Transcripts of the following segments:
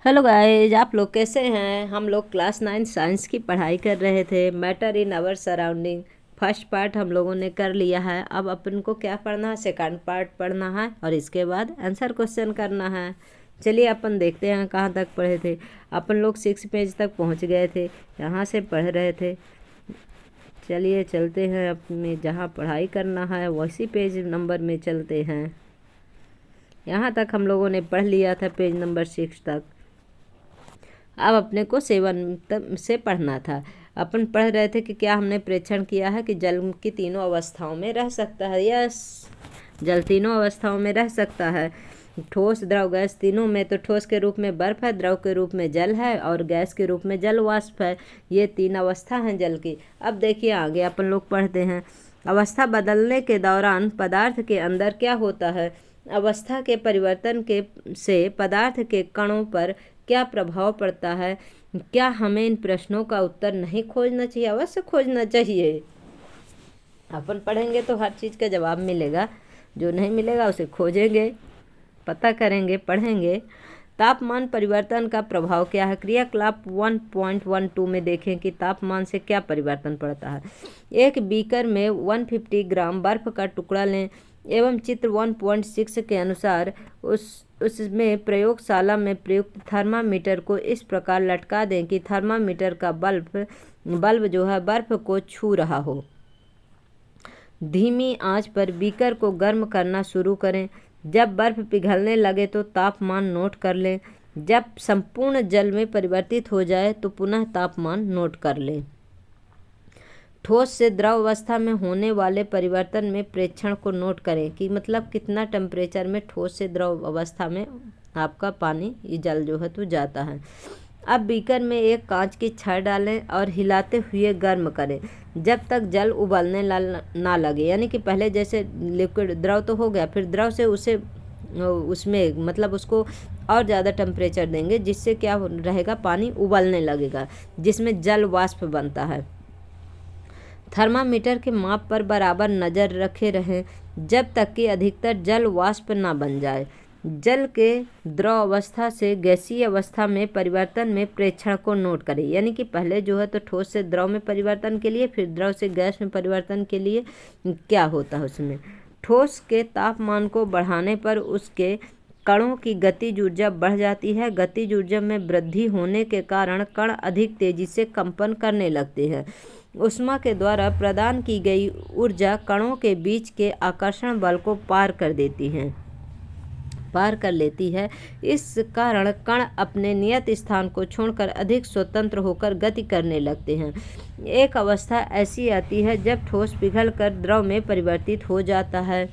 Hello guys, आप लोग कैसे हैं। हम लोग क्लास 9 साइंस की पढ़ाई कर रहे थे। Matter in our surrounding first part हम लोगों ने कर लिया है। अब अपन को क्या पढ़ना है, सेकंड पार्ट पढ़ना है और इसके बाद आंसर क्वेश्चन करना है। चलिए अपन देखते हैं कहाँ तक पढ़े थे। अपन लोग 6 पेज तक पहुँच गए थे, यहाँ से पढ़ रहे थे। चलिए चलते हैं, अपने जहाँ पढ़ाई करना है वैसी पेज नंबर में चलते हैं। यहाँ तक हम लोगों ने पढ़ लिया था, पेज नंबर 6 तक। अब अपने को 7 से पढ़ना था। अपन पढ़ रहे थे कि क्या हमने प्रेक्षण किया है कि जल की तीनों अवस्थाओं में रह सकता है। यस, जल तीनों अवस्थाओं में रह सकता है। ठोस, द्रव, गैस तीनों में। तो ठोस के रूप में बर्फ है, द्रव के रूप में जल है और गैस के रूप में जल वाष्प है। ये 3 अवस्था हैं जल की। अब देखिए आगे अपन लोग पढ़ते हैं। अवस्था बदलने के दौरान पदार्थ के अंदर क्या होता है। अवस्था के परिवर्तन के से पदार्थ के कणों पर क्या प्रभाव पड़ता है। क्या हमें इन प्रश्नों का उत्तर नहीं खोजना चाहिए? अवश्य खोजना चाहिए। अपन पढ़ेंगे तो हर चीज़ का जवाब मिलेगा, जो नहीं मिलेगा उसे खोजेंगे, पता करेंगे, पढ़ेंगे। तापमान परिवर्तन का प्रभाव क्या है। क्रियाकलाप 1.12 में देखें कि तापमान से क्या परिवर्तन पड़ता है। एक बीकर में 150 ग्राम बर्फ का टुकड़ा लें एवं चित्र 1.6 के अनुसार उसमें प्रयोगशाला में प्रयुक्त थर्मामीटर को इस प्रकार लटका दें कि थर्मामीटर का बल्ब जो है बर्फ को छू रहा हो। धीमी आंच पर बीकर को गर्म करना शुरू करें। जब बर्फ पिघलने लगे तो तापमान नोट कर लें। जब संपूर्ण जल में परिवर्तित हो जाए तो पुनः तापमान नोट कर लें। ठोस से द्रव अवस्था में होने वाले परिवर्तन में प्रेक्षण को नोट करें कि मतलब कितना टेम्परेचर में ठोस से द्रव अवस्था में आपका पानी ये जल जो है तो जाता है। अब बीकर में एक कांच की छड़ डालें और हिलाते हुए गर्म करें जब तक जल उबलने ना लगे। यानी कि पहले जैसे लिक्विड द्रव तो हो गया, फिर द्रव से उसमें मतलब उसको और ज़्यादा टेम्परेचर देंगे जिससे क्या रहेगा, पानी उबलने लगेगा जिसमें जल वाष्प बनता है। थर्मामीटर के माप पर बराबर नज़र रखे रहें जब तक कि अधिकतर जल वाष्प ना बन जाए। जल के द्रव अवस्था से गैसीय अवस्था में परिवर्तन में प्रेक्षण को नोट करें। यानी कि पहले जो है तो ठोस से द्रव में परिवर्तन के लिए, फिर द्रव से गैस में परिवर्तन के लिए क्या होता है उसमें। ठोस के तापमान को बढ़ाने पर उसके कणों की गतिज ऊर्जा बढ़ जाती है। गतिज ऊर्जा में वृद्धि होने के कारण कण अधिक तेजी से कंपन करने लगते हैं। ऊष्मा के द्वारा प्रदान की गई ऊर्जा कणों के बीच के आकर्षण बल को पार कर लेती है। इस कारण कण अपने नियत स्थान को छोड़कर अधिक स्वतंत्र होकर गति करने लगते हैं। एक अवस्था ऐसी आती है जब ठोस पिघलकर द्रव में परिवर्तित हो जाता है।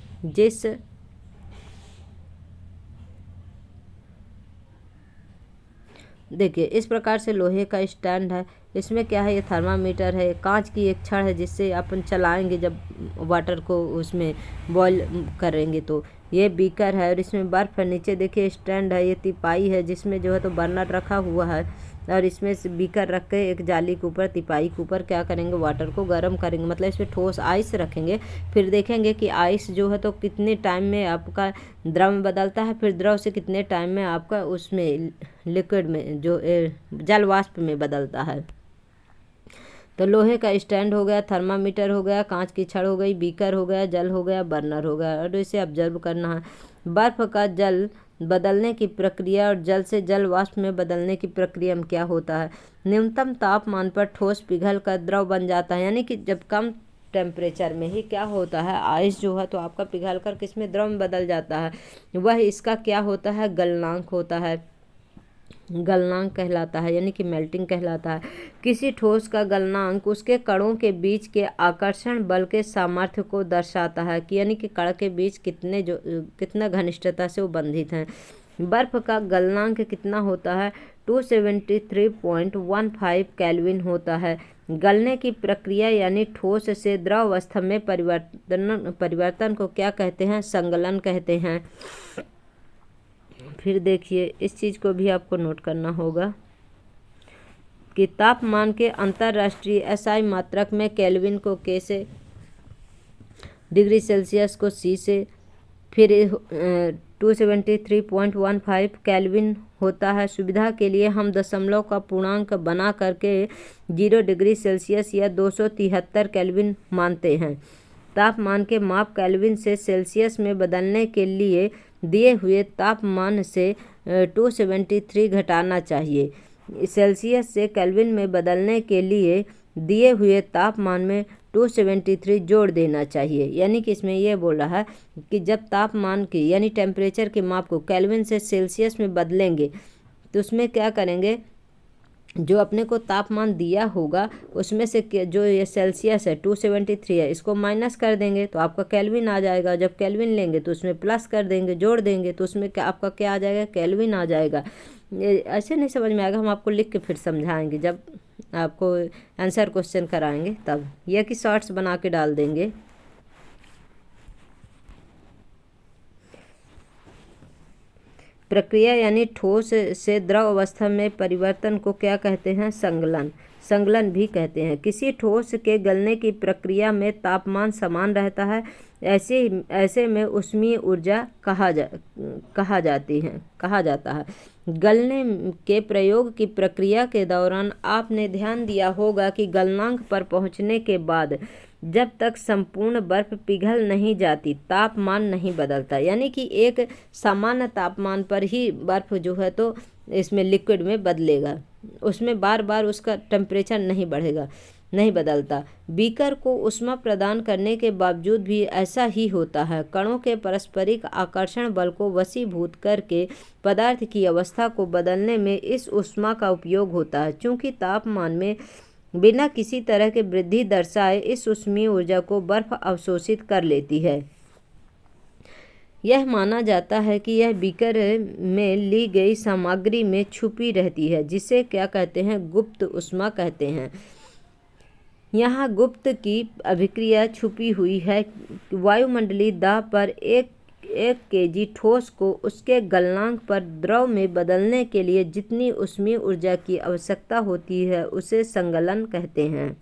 देखिए इस प्रकार से लोहे का स्टैंड है। इसमें क्या है, ये थर्मामीटर है। कांच की एक छड़ है जिससे अपन चलाएंगे जब वाटर को उसमें बॉईल करेंगे तो। ये बीकर है और इसमें बर्फ़ है। नीचे देखिए स्टैंड है, ये तिपाई है जिसमें जो है तो बर्नर रखा हुआ है और इसमें से बीकर रख के एक जाली के ऊपर, तिपाई के ऊपर क्या करेंगे, वाटर को गर्म करेंगे। मतलब इसमें ठोस आइस रखेंगे। फिर देखेंगे कि आइस जो है तो कितने टाइम में आपका द्रव में बदलता है, फिर द्रव से कितने टाइम में आपका उसमें लिक्विड में जो जल वाष्प में बदलता है। तो लोहे का स्टैंड हो गया, थर्मामीटर हो गया, कांच की छड़ हो गई, बीकर हो गया, जल हो गया, बर्नर हो गया और इसे ऑब्जर्व करना है। बर्फ का जल बदलने की प्रक्रिया और जल से जल वाष्प में बदलने की प्रक्रिया में क्या होता है। न्यूनतम तापमान पर ठोस पिघल कर द्रव बन जाता है। यानी कि जब कम टेम्परेचर में ही क्या होता है, आइस जो है तो आपका पिघल कर किस में, द्रव में बदल जाता है। वह इसका क्या होता है, गलनांक होता है। गलनांक कहलाता है, यानी कि मेल्टिंग कहलाता है। किसी ठोस का गलनांक उसके कणों के बीच के आकर्षण बल के सामर्थ्य को दर्शाता है कि यानी कि कण के बीच कितना घनिष्ठता से वो बंधित हैं। बर्फ का गलनांक कितना होता है, 273.15 केल्विन होता है। गलने की प्रक्रिया यानी ठोस से द्रव अवस्था में परिवर्तन को क्या कहते हैं, संगलन कहते हैं। फिर देखिए इस चीज़ को भी आपको नोट करना होगा कि तापमान के अंतर्राष्ट्रीय एसआई मात्रक में केल्विन को के से, डिग्री सेल्सियस को सी से, फिर 273.15 केल्विन होता है। सुविधा के लिए हम दशमलव का पूर्णांक बना करके 0 डिग्री सेल्सियस या 273 केल्विन मानते हैं। तापमान के माप केल्विन से सेल्सियस में बदलने के लिए दिए हुए तापमान से 273 घटाना चाहिए। सेल्सियस से केल्विन में बदलने के लिए दिए हुए तापमान में 273 जोड़ देना चाहिए। यानी कि इसमें यह बोल रहा है कि जब तापमान की यानी टेम्परेचर के माप को केल्विन से सेल्सियस में बदलेंगे तो उसमें क्या करेंगे, जो अपने को तापमान दिया होगा उसमें से जो ये सेल्सियस है 273 है, इसको माइनस कर देंगे तो आपका केल्विन आ जाएगा। जब केल्विन लेंगे तो उसमें प्लस कर देंगे, जोड़ देंगे तो उसमें क्या आपका क्या आ जाएगा, केल्विन आ जाएगा। ये ऐसे नहीं समझ में आएगा, हम आपको लिख के फिर समझाएंगे जब आपको आंसर क्वेश्चन कराएंगे तब। यह कि शॉर्ट्स बना के डाल देंगे। प्रक्रिया यानी ठोस से द्रव अवस्था में परिवर्तन को क्या कहते हैं, संगलन। संगलन भी कहते हैं। किसी ठोस के गलने की प्रक्रिया में तापमान समान रहता है, ऐसे में ऊष्मीय ऊर्जा कहा जाता है। गलने के प्रयोग की प्रक्रिया के दौरान आपने ध्यान दिया होगा कि गलनांक पर पहुंचने के बाद जब तक संपूर्ण बर्फ पिघल नहीं जाती तापमान नहीं बदलता। यानी कि एक सामान्य तापमान पर ही बर्फ जो है तो इसमें लिक्विड में बदलेगा, उसमें बार बार उसका टेम्परेचर नहीं बढ़ेगा, नहीं बदलता। बीकर को ऊष्मा प्रदान करने के बावजूद भी ऐसा ही होता है। कणों के पारस्परिक आकर्षण बल को वशीभूत करके पदार्थ की अवस्था को बदलने में इस ऊष्मा का उपयोग होता है। चूँकि तापमान में बिना किसी तरह के वृद्धि दर्शाए इस ऊष्मीय ऊर्जा को बर्फ अवशोषित कर लेती है। यह माना जाता है कि यह बीकर में ली गई सामग्री में छुपी रहती है, जिसे क्या कहते हैं, गुप्त ऊष्मा कहते हैं। यहाँ गुप्त की अभिक्रिया छुपी हुई है। वायुमंडलीय दाब पर एक केजी ठोस को उसके गलनांक पर द्रव में बदलने के लिए जितनी ऊष्मीय ऊर्जा की आवश्यकता होती है उसे संगलन कहते हैं।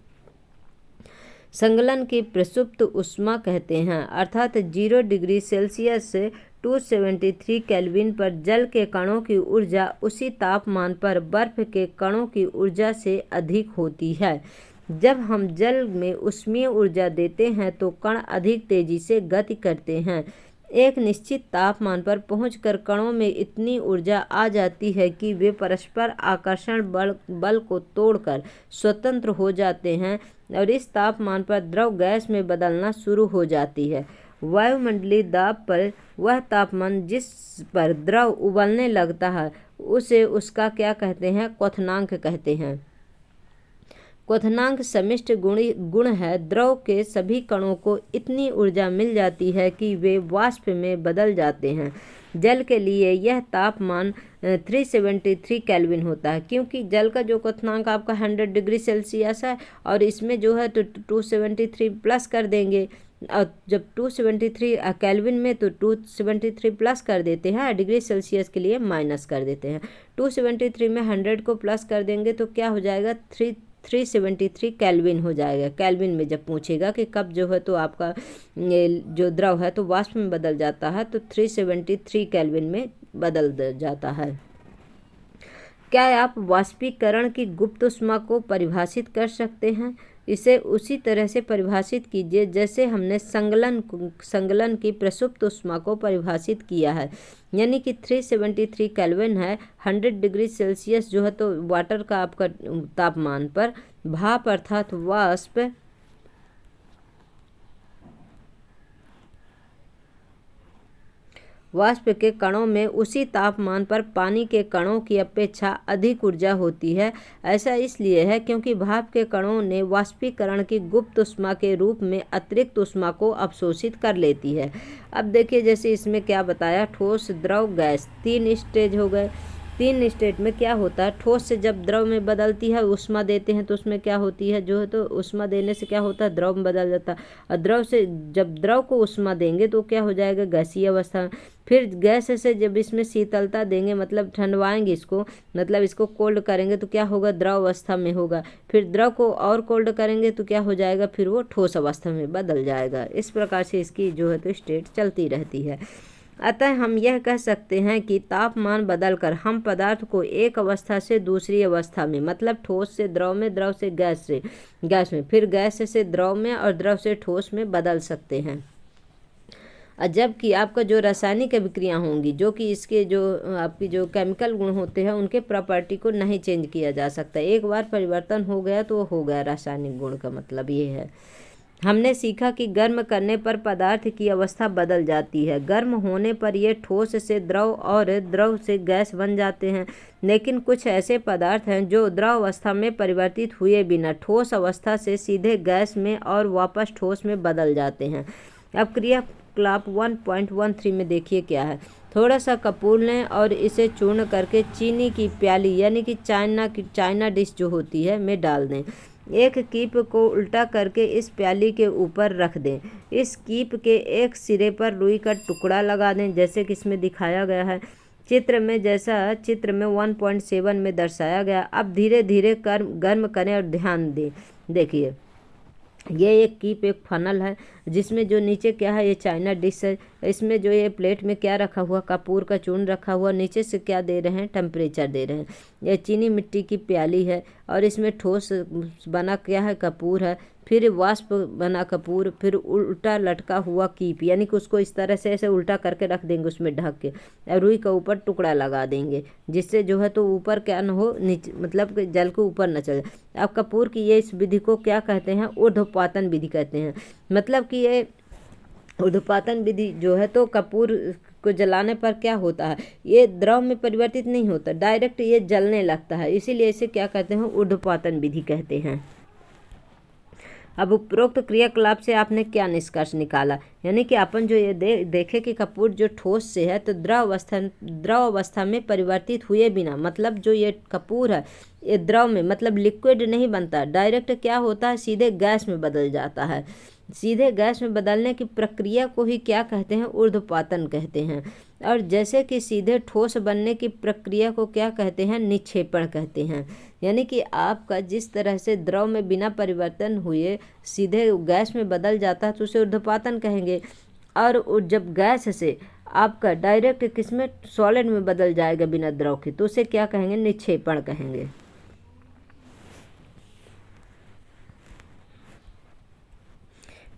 संगलन की प्रसुप्त ऊष्मा कहते हैं, अर्थात 0 डिग्री सेल्सियस से 273 केल्विन पर जल के कणों की ऊर्जा उसी तापमान पर बर्फ के कणों की ऊर्जा से अधिक होती है। जब हम जल में ऊष्मीय ऊर्जा देते हैं तो कण अधिक तेजी से गति करते हैं। एक निश्चित तापमान पर पहुंचकर कणों में इतनी ऊर्जा आ जाती है कि वे परस्पर आकर्षण बल को तोड़कर स्वतंत्र हो जाते हैं और इस तापमान पर द्रव गैस में बदलना शुरू हो जाती है। वायुमंडलीय दाब पर वह तापमान जिस पर द्रव उबलने लगता है उसे उसका क्या कहते हैं, क्वथनांक कहते हैं। क्वथनांक समिष्ट गुण है। द्रव के सभी कणों को इतनी ऊर्जा मिल जाती है कि वे वाष्प में बदल जाते हैं। जल के लिए यह तापमान 373 केल्विन होता है, क्योंकि जल का जो क्वथनांक आपका 100 डिग्री सेल्सियस है और इसमें जो है तो 273 प्लस कर देंगे। और जब 273 केल्विन में तो 273 प्लस कर देते हैं, डिग्री सेल्सियस के लिए माइनस कर देते हैं। 273 में 100 को प्लस कर देंगे तो क्या हो जाएगा, 373 केल्विन हो जाएगा। केल्विन में जब पूछेगा कि कब जो है तो आपका जो द्रव है तो वाष्प में बदल जाता है तो 373 केल्विन में बदल जाता है। क्या आप वाष्पीकरण की गुप्त ऊष्मा को परिभाषित कर सकते हैं? इसे उसी तरह से परिभाषित कीजिए जैसे हमने संगलन की प्रसुप्त ऊष्मा को परिभाषित किया है। यानी कि 373 केल्विन है। 100 डिग्री सेल्सियस जो है तो वाटर का आपका तापमान पर भाप अर्थात वाष्प के कणों में उसी तापमान पर पानी के कणों की अपेक्षा अधिक ऊर्जा होती है। ऐसा इसलिए है क्योंकि भाप के कणों ने वाष्पीकरण की गुप्त ऊष्मा के रूप में अतिरिक्त ऊष्मा को अवशोषित कर लेती है। अब देखिए जैसे इसमें क्या बताया, ठोस, द्रव, गैस, 3 स्टेज हो गए। 3 स्टेट में क्या होता है, ठोस से जब द्रव में बदलती है, ऊष्मा देते हैं तो उसमें क्या होती है जो है तो ऊष्मा देने से क्या होता है, द्रव में बदल जाता है। और द्रव से जब द्रव को ऊष्मा देंगे तो क्या हो जाएगा, गैसीय अवस्था में। फिर गैस से जब इसमें शीतलता देंगे मतलब ठंडवाएंगे इसको, मतलब इसको कोल्ड करेंगे तो क्या होगा, द्रव अवस्था में होगा। फिर द्रव को और कोल्ड करेंगे तो क्या हो जाएगा, फिर वो ठोस अवस्था में बदल जाएगा। इस प्रकार से इसकी जो है तो स्टेट चलती रहती है। अतः हम यह कह सकते हैं कि तापमान बदलकर हम पदार्थ को एक अवस्था से दूसरी अवस्था में, मतलब ठोस से द्रव में, द्रव से गैस में, फिर गैस से द्रव में और द्रव से ठोस में बदल सकते हैं। जबकि आपका जो रासायनिक अभिक्रिया होंगी, जो कि इसके जो आपकी जो केमिकल गुण होते हैं उनके प्रॉपर्टी को नहीं चेंज किया जा सकता। एक बार परिवर्तन हो गया तो वो हो गया, रासायनिक गुण का मतलब ये है। हमने सीखा कि गर्म करने पर पदार्थ की अवस्था बदल जाती है। गर्म होने पर ये ठोस से द्रव और द्रव से गैस बन जाते हैं। लेकिन कुछ ऐसे पदार्थ हैं जो द्रव अवस्था में परिवर्तित हुए बिना ठोस अवस्था से सीधे गैस में और वापस ठोस में बदल जाते हैं। अब क्रियाकलाप 1.13 में देखिए क्या है। थोड़ा सा कपूर लें और इसे चूर्ण करके चीनी की प्याली यानी कि चाइना डिश जो होती है में डाल दें। एक कीप को उल्टा करके इस प्याली के ऊपर रख दें। इस कीप के एक सिरे पर रुई का टुकड़ा लगा दें, जैसे कि इसमें दिखाया गया है चित्र में, जैसा चित्र में 1.7 में दर्शाया गया। अब धीरे धीरे गर्म करें और ध्यान दें। देखिए ये एक कीप एक फनल है जिसमें जो नीचे क्या है, ये चाइना डिश है। इसमें जो ये प्लेट में क्या रखा हुआ, कपूर का चूर्ण रखा हुआ, नीचे से क्या दे रहे हैं, टेम्परेचर दे रहे हैं। ये चीनी मिट्टी की प्याली है और इसमें ठोस बना क्या है, कपूर है, फिर वाष्प बना कपूर, फिर उल्टा लटका हुआ कीप, यानी कि उसको इस तरह से ऐसे उल्टा करके रख देंगे उसमें ढक के, और रुई का ऊपर टुकड़ा लगा देंगे, जिससे जो है तो ऊपर क्या न हो, नीचे मतलब कि जल के ऊपर न चले। अब कपूर की ये इस विधि को क्या कहते हैं, ऊर्ध्वपातन विधि कहते हैं। मतलब कि ये ऊर्ध्वपातन विधि जो है तो कपूर को जलाने पर क्या होता है, ये द्रव में परिवर्तित नहीं होता, डायरेक्ट ये जलने लगता है, इसीलिए इसे क्या कहते हैं, ऊर्ध्वपातन विधि कहते हैं। अब उपरोक्त क्रियाकलाप से आपने क्या निष्कर्ष निकाला, यानी कि अपन जो ये देखे कि कपूर जो ठोस से है तो द्रव अवस्था में परिवर्तित हुए बिना, मतलब जो ये कपूर है ये द्रव में मतलब लिक्विड नहीं बनता, डायरेक्ट क्या होता है, सीधे गैस में बदल जाता है। सीधे गैस में बदलने की प्रक्रिया को ही क्या कहते हैं, ऊर्ध्वपातन कहते हैं। और जैसे कि सीधे ठोस बनने की प्रक्रिया को क्या कहते हैं, निक्षेपण कहते हैं। यानी कि आपका जिस तरह से द्रव में बिना परिवर्तन हुए सीधे गैस में बदल जाता है तो उसे ऊर्ध्वपातन कहेंगे। और जब गैस से आपका डायरेक्ट किसमें, सॉलिड में बदल जाएगा बिना द्रव के, तो उसे क्या कहेंगे, निक्षेपण कहेंगे।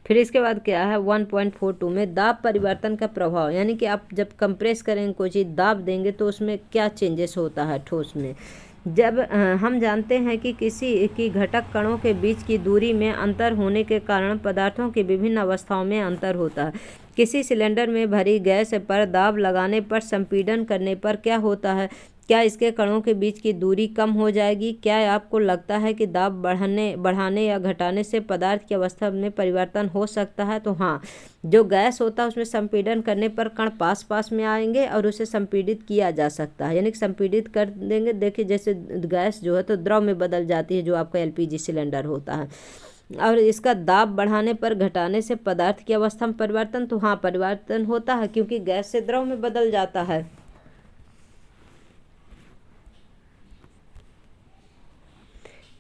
फिर इसके बाद क्या है 1.42 में दाब परिवर्तन का प्रभाव, यानी कि आप जब कंप्रेस करेंगे कोई चीज़, दाब देंगे तो उसमें क्या चेंजेस होता है ठोस में। जब हम जानते हैं कि किसी की घटक कणों के बीच की दूरी में अंतर होने के कारण पदार्थों की विभिन्न अवस्थाओं में अंतर होता है। किसी सिलेंडर में भरी गैस पर दाब लगाने पर संपीड़न करने पर क्या होता है, क्या इसके कणों के बीच की दूरी कम हो जाएगी। क्या आपको लगता है कि दाब बढ़ाने या घटाने से पदार्थ की अवस्था में परिवर्तन हो सकता है। तो हाँ, जो गैस होता है उसमें संपीड़न करने पर कण पास पास में आएंगे और उसे संपीड़ित किया जा सकता है, यानी कि संपीड़ित कर देंगे। देखिए जैसे गैस जो है तो द्रव में बदल जाती है, जो आपका एलपीजी सिलेंडर होता है। और इसका दाब बढ़ाने पर घटाने से पदार्थ की अवस्था में परिवर्तन, तो हाँ परिवर्तन होता है क्योंकि गैस से द्रव में बदल जाता है।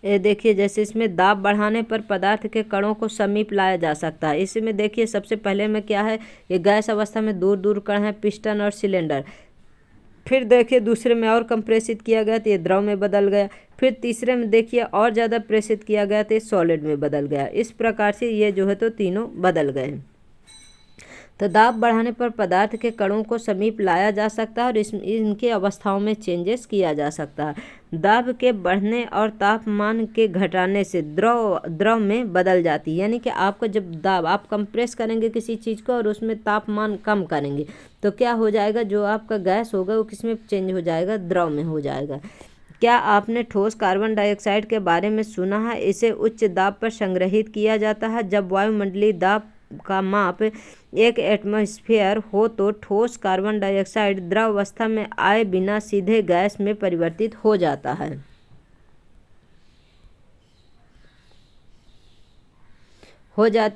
ये देखिए जैसे इसमें दाब बढ़ाने पर पदार्थ के कणों को समीप लाया जा सकता है। इसमें देखिए सबसे पहले में क्या है, ये गैस अवस्था में दूर दूर कण है, पिस्टन और सिलेंडर। फिर देखिए दूसरे में और कंप्रेसित किया गया तो ये द्रव में बदल गया। फिर तीसरे में देखिए और ज़्यादा प्रेसित किया गया तो ये सॉलिड में बदल गया। इस प्रकार से ये जो है तो तीनों बदल गए। तो दाब बढ़ाने पर पदार्थ के कणों को समीप लाया जा सकता है और इनके अवस्थाओं में चेंजेस किया जा सकता है। दाब के बढ़ने और तापमान के घटाने से द्रव में बदल जाती है, यानी कि आपका जब दाब आप कंप्रेस करेंगे किसी चीज़ को और उसमें तापमान कम करेंगे तो क्या हो जाएगा, जो आपका गैस होगा वो किस में चेंज हो जाएगा, द्रव में हो जाएगा। क्या आपने ठोस कार्बन डाइऑक्साइड के बारे में सुना है। इसे उच्च दाब पर संग्रहित किया जाता है। जब वायुमंडलीय दाब का माप 1 एटमॉस्फेयर हो तो ठोस कार्बन डाइऑक्साइड द्रव अवस्था में आए बिना सीधे गैस में परिवर्तित हो जाता है।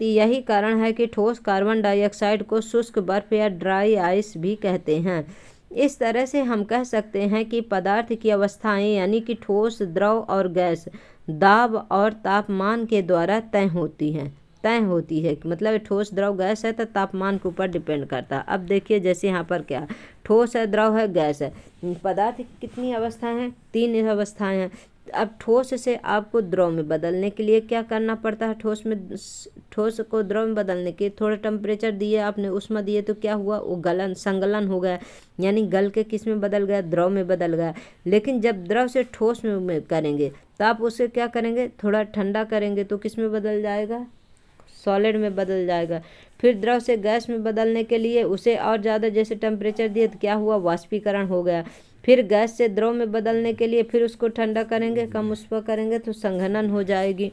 यही कारण है कि ठोस कार्बन डाइऑक्साइड को शुष्क बर्फ या ड्राई आइस भी कहते हैं। इस तरह से हम कह सकते हैं कि पदार्थ की अवस्थाएं यानी कि ठोस, द्रव और गैस दाब और तापमान के द्वारा तय होती हैं। तय होती है, मतलब ठोस द्रव गैस है तो तापमान के ऊपर डिपेंड करता है। अब देखिए जैसे यहाँ पर क्या है, ठोस है, द्रव है, गैस है। पदार्थ की कितनी अवस्थाएं हैं? 3 अवस्थाएं हैं। अब ठोस से आपको द्रव में बदलने के लिए क्या करना पड़ता है? ठोस को द्रव में बदलने के थोड़ा टेम्परेचर दिए आपने, ऊष्मा दिए, तो क्या हुआ? वो संगलन हो गया, यानी गल के किस में बदल गया? द्रव में बदल गया। लेकिन जब द्रव से ठोस में करेंगे तो आप उसे क्या करेंगे? थोड़ा ठंडा करेंगे तो किस में बदल जाएगा? सॉलिड में बदल जाएगा। फिर द्रव से गैस में बदलने के लिए उसे और ज़्यादा जैसे टेम्परेचर दिए तो क्या हुआ? वाष्पीकरण हो गया। फिर गैस से द्रव में बदलने के लिए फिर उसको ठंडा करेंगे, कम ऊष्मा करेंगे तो संघनन हो जाएगी।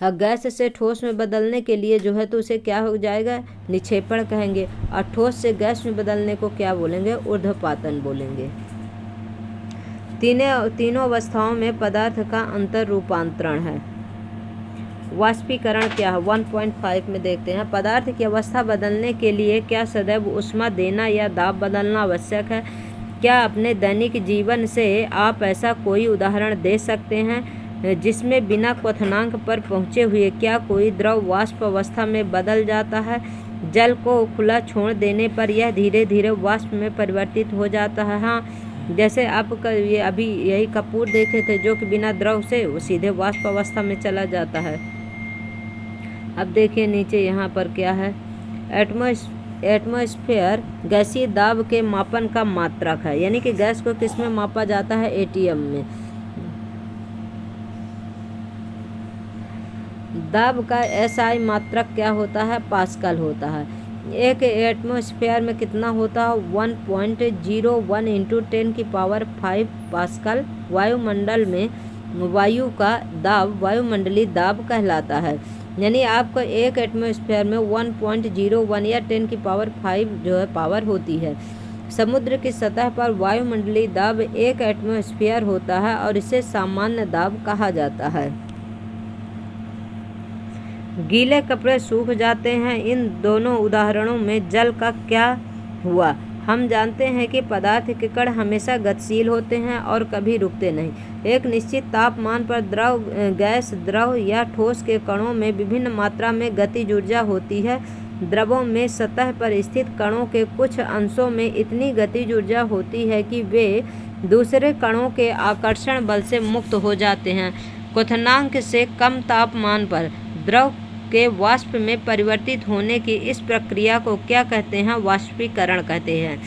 हाँ, गैस से ठोस में बदलने के लिए जो है तो उसे क्या हो जाएगा? निक्षेपण कहेंगे। और ठोस से गैस में बदलने को क्या बोलेंगे? ऊर्ध्वपातन बोलेंगे। तीनों अवस्थाओं में पदार्थ का अंतर रूपांतरण है। वाष्पीकरण क्या है? 1.5 में देखते हैं। पदार्थ की अवस्था बदलने के लिए क्या सदैव ऊष्मा देना या दाब बदलना आवश्यक है? क्या अपने दैनिक जीवन से आप ऐसा कोई उदाहरण दे सकते हैं जिसमें बिना क्वथनांक पर पहुँचे हुए क्या कोई द्रव वाष्प अवस्था में बदल जाता है? जल को खुला छोड़ देने पर यह धीरे धीरे वाष्प में परिवर्तित हो जाता है। हाँ, जैसे आप ये अभी यही कपूर देखे थे जो कि बिना द्रव से वो सीधे वाष्प अवस्था में चला जाता है। अब देखिए नीचे यहाँ पर क्या है? एटमॉस्फेयर गैसीय दाब के मापन का मात्रक है, यानी कि गैस को किस में मापा जाता है? एटीएम में। दाब का एसआई मात्रक क्या होता है? पास्कल होता है। एक एटमॉस्फेयर में कितना होता है? 1.01 इंटू 10⁵ पास्कल। वायुमंडल में वायु का दाब वायुमंडलीय दाब कहलाता है। यानी आपको एक एटमॉस्फेयर में 1.01 या 10⁵ जो है पावर होती है। समुद्र की सतह पर वायुमंडलीय दाब 1 एटमॉस्फेयर होता है और इसे सामान्य दाब कहा जाता है। गीले कपड़े सूख जाते हैं, इन दोनों उदाहरणों में जल का क्या हुआ? हम जानते हैं कि पदार्थ के कण हमेशा गतिशील होते हैं और कभी रुकते नहीं। एक निश्चित तापमान पर द्रव, गैस, द्रव या ठोस के कणों में विभिन्न मात्रा में गतिज ऊर्जा होती है। द्रवों में सतह पर स्थित कणों के कुछ अंशों में इतनी गतिज ऊर्जा होती है कि वे दूसरे कणों के आकर्षण बल से मुक्त हो जाते हैं। क्वथनांक से कम तापमान पर द्रव के वाष्प में परिवर्तित होने की इस प्रक्रिया को क्या कहते हैं? वाष्पीकरण कहते हैं।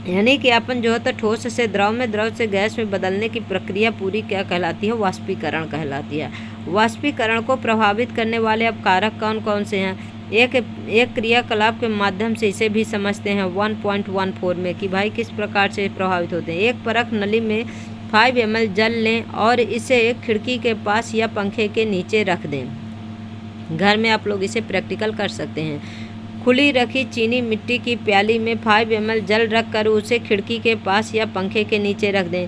यानी कि अपन जो है तो ठोस से द्रव में, द्रव से गैस में बदलने की प्रक्रिया पूरी क्या कहलाती है? वाष्पीकरण कहलाती है। वाष्पीकरण को प्रभावित करने वाले अब कारक कौन कौन से हैं? एक क्रियाकलाप के माध्यम से इसे भी समझते हैं 1.14 में कि भाई किस प्रकार से प्रभावित होते हैं। एक परख नली में 5 ml जल लें और इसे खिड़की के पास या पंखे के नीचे रख दें। घर में आप लोग इसे प्रैक्टिकल कर सकते हैं। खुली रखी चीनी मिट्टी की प्याली में 5 ml जल रखकर उसे खिड़की के पास या पंखे के नीचे रख दें।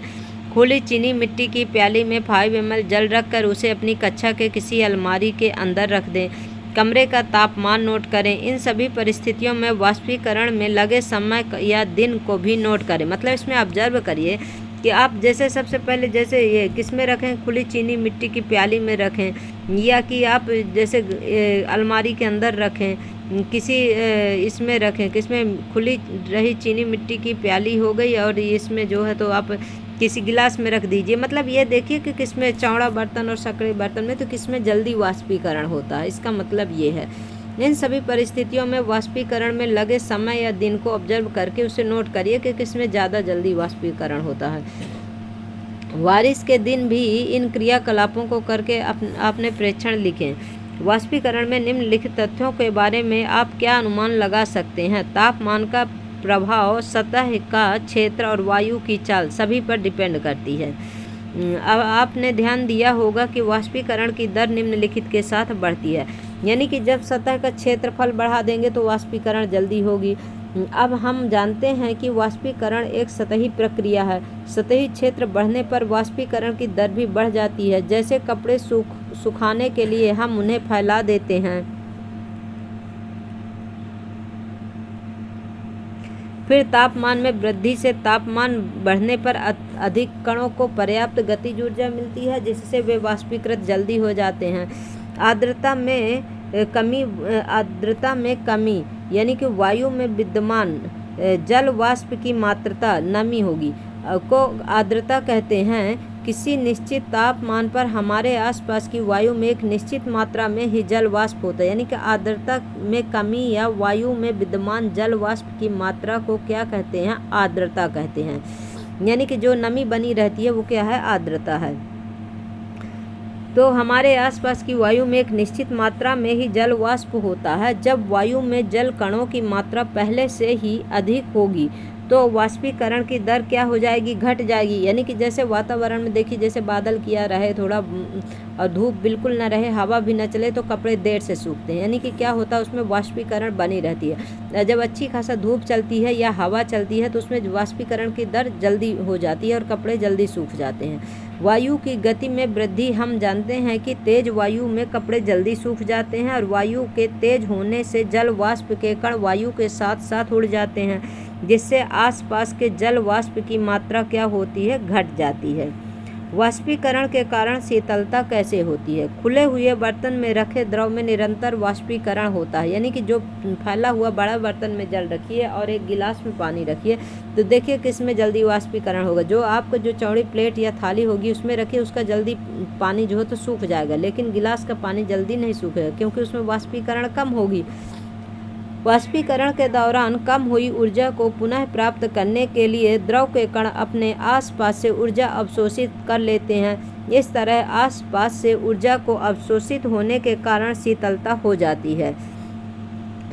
खुली चीनी मिट्टी की प्याली में 5 ml जल रखकर उसे अपनी कक्षा के किसी अलमारी के अंदर रख दें। कमरे का तापमान नोट करें। इन सभी परिस्थितियों में वाष्पीकरण में लगे समय या दिन को भी नोट करें। मतलब इसमें ऑब्जर्व करिए कि आप जैसे सबसे पहले जैसे ये किस में रखें? खुली चीनी मिट्टी की प्याली में रखें, या कि आप जैसे अलमारी के अंदर रखें, किसी इसमें रखें, किसमें? खुली रही चीनी मिट्टी की प्याली हो गई और इसमें जो है तो आप किसी गिलास में रख दीजिए। मतलब ये देखिए कि किसमें चौड़ा बर्तन और सकड़े बर्तन में तो किसमें जल्दी वाष्पीकरण होता है, इसका मतलब ये है। इन सभी परिस्थितियों में वाष्पीकरण में लगे समय या दिन को ऑब्जर्व करके उसे नोट करिए कि किसमें ज़्यादा जल्दी वाष्पीकरण होता है। बारिश के दिन भी इन क्रियाकलापों को करके अपने प्रेक्षण लिखें। वाष्पीकरण में निम्नलिखित तथ्यों के बारे में आप क्या अनुमान लगा सकते हैं? तापमान का प्रभाव सतह का क्षेत्र और वायु की चाल सभी पर डिपेंड करती है। अब आपने ध्यान दिया होगा कि वाष्पीकरण की दर निम्नलिखित के साथ बढ़ती है, यानी कि जब सतह का क्षेत्रफल बढ़ा देंगे तो वाष्पीकरण जल्दी होगी। अब हम जानते हैं कि वाष्पीकरण एक सतही प्रक्रिया है। सतही क्षेत्र बढ़ने पर वाष्पीकरण की दर भी बढ़ जाती है। जैसे कपड़े सुखाने के लिए हम उन्हें फैला देते हैं, फिर तापमान में वृद्धि से तापमान बढ़ने पर अधिक कणों को पर्याप्त गतिज ऊर्जा मिलती है जिससे वे वाष्पीकृत जल्दी हो जाते हैं। आर्द्रता में कमी यानी कि वायु में विद्यमान जल वाष्प की मात्रा नमी होगी को आर्द्रता कहते हैं। किसी निश्चित तापमान पर हमारे आसपास की वायु में एक निश्चित मात्रा में ही जल वाष्प होता है, यानी कि आर्द्रता में कमी या वायु में विद्यमान जल वाष्प की मात्रा को क्या कहते हैं? आर्द्रता कहते हैं। यानी कि जो नमी बनी रहती है वो क्या है? आर्द्रता है। तो हमारे आसपास की वायु में एक निश्चित मात्रा में ही जल वाष्प होता है। जब वायु में जल कणों की मात्रा पहले से ही अधिक होगी तो वाष्पीकरण की दर क्या हो जाएगी? घट जाएगी। यानी कि जैसे वातावरण में देखिए, जैसे बादल किया रहे थोड़ा और धूप बिल्कुल न रहे, हवा भी न चले तो कपड़े देर से सूखते हैं। यानी कि क्या होता है? उसमें वाष्पीकरण बनी रहती है। जब अच्छी खासा धूप चलती है या हवा चलती है तो उसमें वाष्पीकरण की दर जल्दी हो जाती है और कपड़े जल्दी सूख जाते हैं। वायु की गति में वृद्धि, हम जानते हैं कि तेज वायु में कपड़े जल्दी सूख जाते हैं और वायु के तेज होने से जल वाष्प के कण वायु के साथ साथ उड़ जाते हैं, जिससे आसपास के जल वाष्प की मात्रा क्या होती है? घट जाती है। वाष्पीकरण के कारण शीतलता कैसे होती है? खुले हुए बर्तन में रखे द्रव में निरंतर वाष्पीकरण होता है। यानी कि जो फैला हुआ बड़ा बर्तन में जल रखिए और एक गिलास में पानी रखिए तो देखिए किस में जल्दी वाष्पीकरण होगा। जो आपको जो चौड़ी प्लेट या थाली होगी उसमें रखिए, उसका जल्दी पानी जो हो तो सूख जाएगा, लेकिन गिलास का पानी जल्दी नहीं सूखेगा क्योंकि उसमें वाष्पीकरण कम होगी। वाष्पीकरण के दौरान कम हुई ऊर्जा को पुनः प्राप्त करने के लिए द्रव के कण अपने आसपास से ऊर्जा अवशोषित कर लेते हैं। इस तरह आसपास से ऊर्जा को अवशोषित होने के कारण शीतलता हो जाती है।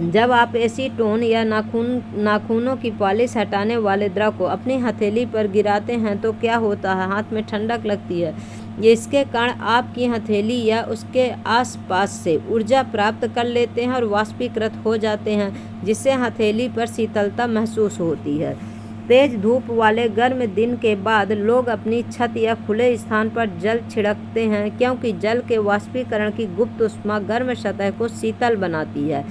जब आप एसीटोन या नाखूनों की पॉलिश हटाने वाले द्रव को अपनी हथेली पर गिराते हैं तो क्या होता है? हाथ में ठंडक लगती है। इसके कण आपकी हथेली या उसके आसपास से ऊर्जा प्राप्त कर लेते हैं और वाष्पीकृत हो जाते हैं, जिससे हथेली पर शीतलता महसूस होती है। तेज धूप वाले गर्म दिन के बाद लोग अपनी छत या खुले स्थान पर जल छिड़कते हैं, क्योंकि जल के वाष्पीकरण की गुप्त ऊष्मा गर्म सतह को शीतल बनाती है।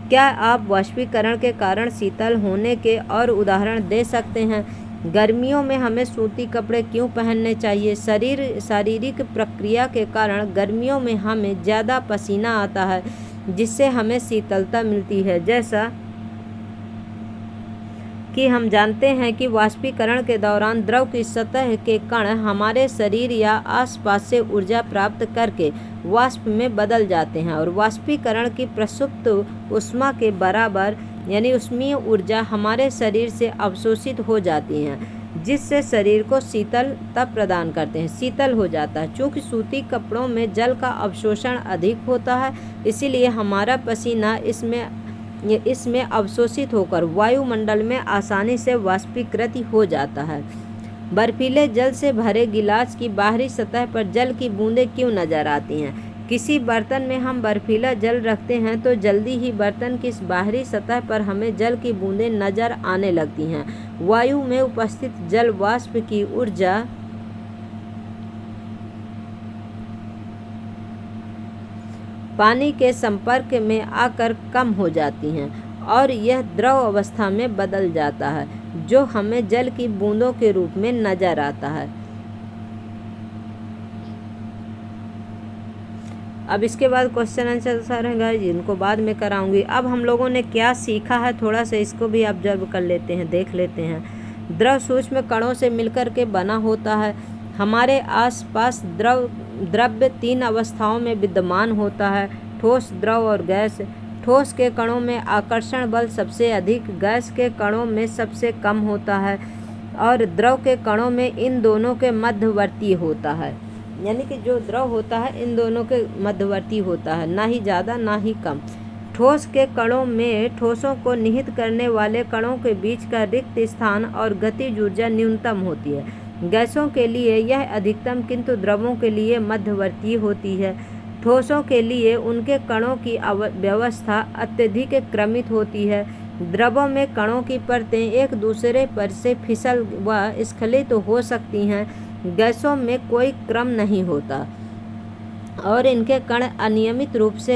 क्या आप वाष्पीकरण के कारण शीतल होने के और उदाहरण दे सकते हैं? गर्मियों में हमें सूती कपड़े क्यों पहनने चाहिए? शारीरिक प्रक्रिया के कारण गर्मियों में हमें ज़्यादा पसीना आता है, जिससे हमें शीतलता मिलती है। जैसा कि हम जानते हैं कि वाष्पीकरण के दौरान द्रव की सतह के कण हमारे शरीर या आसपास से ऊर्जा प्राप्त करके वाष्प में बदल जाते हैं और वाष्पीकरण की प्रसुप्त ऊष्मा के बराबर यानी ऊष्मीय ऊर्जा हमारे शरीर से अवशोषित हो जाती हैं, जिससे शरीर को शीतलता प्रदान करते हैं, शीतल हो जाता है। चूँकि सूती कपड़ों में जल का अवशोषण अधिक होता है, इसीलिए हमारा पसीना इसमें अवशोषित होकर वायुमंडल में आसानी से वाष्पीकृत हो जाता है। बर्फीले जल से भरे गिलास की बाहरी सतह पर जल की बूंदें क्यों नजर आती हैं? किसी बर्तन में हम बर्फीला जल रखते हैं तो जल्दी ही बर्तन की बाहरी सतह पर हमें जल की बूंदें नजर आने लगती हैं। वायु में उपस्थित जल वाष्प की ऊर्जा पानी के संपर्क में आकर कम हो जाती हैं और यह द्रव अवस्था में बदल जाता है, जो हमें जल की बूंदों के रूप में नजर आता है। अब इसके बाद क्वेश्चन आंसर रहेगा जिनको बाद में कराऊंगी। अब हम लोगों ने क्या सीखा है थोड़ा सा इसको भी ऑब्जर्व कर लेते हैं, देख लेते हैं। द्रव सूक्ष्म कणों से मिलकर के बना होता है। हमारे आसपास द्रव्य 3 अवस्थाओं में विद्यमान होता है, ठोस, द्रव और गैस। ठोस के कणों में आकर्षण बल सबसे अधिक, गैस के कणों में सबसे कम होता है और द्रव के कणों में इन दोनों के मध्यवर्ती होता है। यानी कि जो द्रव होता है इन दोनों के मध्यवर्ती होता है, ना ही ज़्यादा ना ही कम। ठोस के कणों में ठोसों को निहित करने वाले कणों के बीच का रिक्त स्थान और गतिज ऊर्जा न्यूनतम होती है। गैसों के लिए यह अधिकतम किंतु द्रवों के लिए मध्यवर्ती होती है। ठोसों के लिए उनके कणों की व्यवस्था अत्यधिक क्रमित होती है। द्रवों में कणों की परतें एक दूसरे पर से फिसल व स्खलित हो सकती हैं। गैसों में कोई क्रम नहीं होता और इनके कण अनियमित रूप से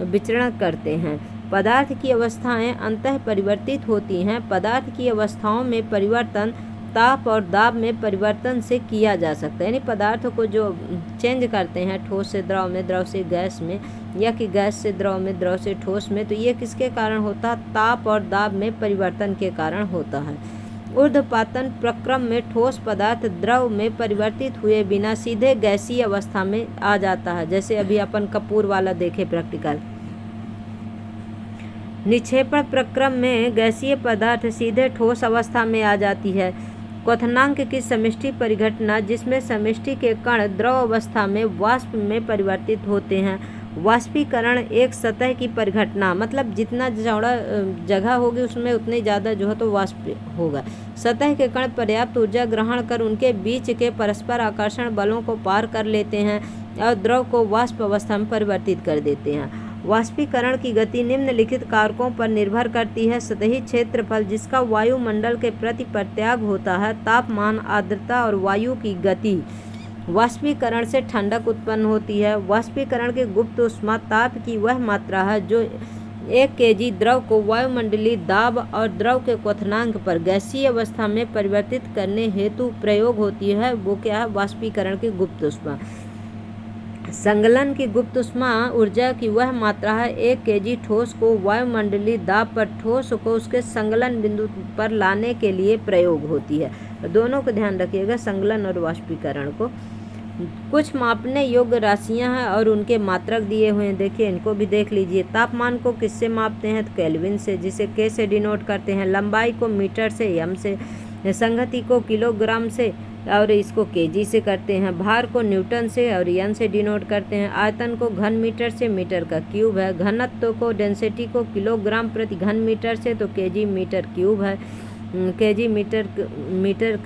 विचरण करते हैं। पदार्थ की अवस्थाएं अंतः परिवर्तित होती हैं। पदार्थ की अवस्थाओं में परिवर्तन ताप और दाब में परिवर्तन से किया जा सकता है। यानी पदार्थों को जो चेंज करते हैं ठोस से द्रव में, द्रव से गैस में, या कि गैस से द्रव में, द्रव से ठोस में, तो ये किसके कारण होता है? ताप और दाब में परिवर्तन के कारण होता है। ऊर्ध्वपातन प्रक्रम में ठोस पदार्थ द्रव में परिवर्तित हुए बिना सीधे गैसीय अवस्था में आ जाता है। जैसे अभी अपन कपूर वाला देखे प्रैक्टिकल। निक्षेपण प्रक्रम में गैसीय पदार्थ सीधे ठोस अवस्था में आ जाती है। क्वथनांक की समष्टि परिघटना, जिसमें समष्टि के कण द्रव अवस्था में वाष्प में परिवर्तित होते हैं। वाष्पीकरण एक सतह की परिघटना, मतलब जितना चौड़ा जगह होगी उसमें उतनी ज़्यादा जो है तो वाष्प होगा। सतह के कण पर्याप्त ऊर्जा ग्रहण कर उनके बीच के परस्पर आकर्षण बलों को पार कर लेते हैं और द्रव को वाष्प अवस्था में परिवर्तित कर देते हैं। वाष्पीकरण की गति निम्नलिखित कारकों पर निर्भर करती है। सतही क्षेत्रफल, जिसका वायुमंडल के प्रति प्रत्याग होता है, तापमान, आर्द्रता और वायु की गति। वाष्पीकरण से ठंडक उत्पन्न होती है। वाष्पीकरण की गुप्त ऊष्मा ताप की वह मात्रा है जो 1 kg द्रव को वायुमंडलीय दाब और द्रव के क्वथनांक पर गैसीय अवस्था में परिवर्तित करने हेतु प्रयोग होती है। वो क्या है? वाष्पीकरण की गुप्त ऊष्मा। संगलन की गुप्त ऊष्मा ऊर्जा की वह मात्रा है 1 kg ठोस को वायुमंडलीय दाब पर ठोस को उसके संगलन बिंदु पर लाने के लिए प्रयोग होती है। दोनों को ध्यान रखिएगा, संगलन और वाष्पीकरण को। कुछ मापने योग्य राशियां हैं और उनके मात्रक दिए हुए हैं। देखिए इनको भी देख लीजिए। तापमान को किससे मापते हैं? तो केल्विन से, जिसे के से डिनोट करते हैं। लंबाई को मीटर से, एम से। संगति को किलोग्राम से और इसको केजी से करते हैं। भार को न्यूटन से और एन से डिनोट करते हैं। आयतन को घन मीटर से, मीटर का क्यूब है। घनत्व को, डेंसिटी को किलोग्राम प्रति घन मीटर से, तो केजी मीटर क्यूब है, केजी मीटर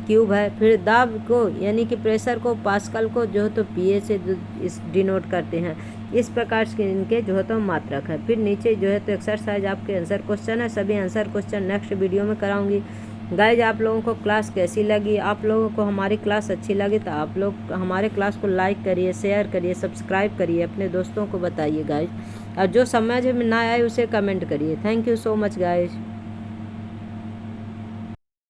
क्यूब है। फिर दाब को यानी कि प्रेशर को, पास्कल को जो है तो पीए से इस डिनोट करते हैं। इस प्रकार से इनके जो है तो मात्रक है। फिर नीचे जो है तो एक्सरसाइज आपके आंसर क्वेश्चन है। सभी आंसर क्वेश्चन नेक्स्ट वीडियो में कराऊंगी। गाइज, आप लोगों को क्लास कैसी लगी? आप लोगों को हमारी क्लास अच्छी लगी तो आप लोग हमारे क्लास को लाइक करिए, शेयर करिए, सब्सक्राइब करिए, अपने दोस्तों को बताइए गाइज। और जो समझ में ना आए उसे कमेंट करिए। Thank you so much guys.